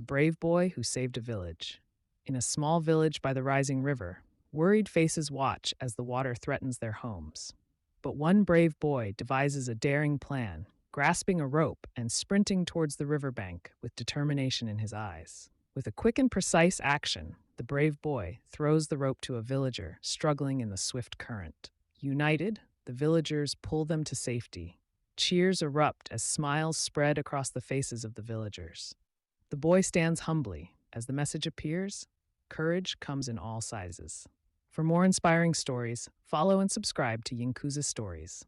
brave boy who saved a village. In a small village by the rising river, worried faces watch as the water threatens their homes. But one brave boy devises a daring plan, grasping a rope and sprinting towards the riverbank with determination in his eyes. With a quick and precise action, the brave boy throws the rope to a villager struggling in the swift current. United, the villagers pull them to safety. Cheers erupt as smiles spread across the faces of the villagers. The boy stands humbly. As the message appears, courage comes in all sizes. For more inspiring stories, follow and subscribe to Yinkuze Stories.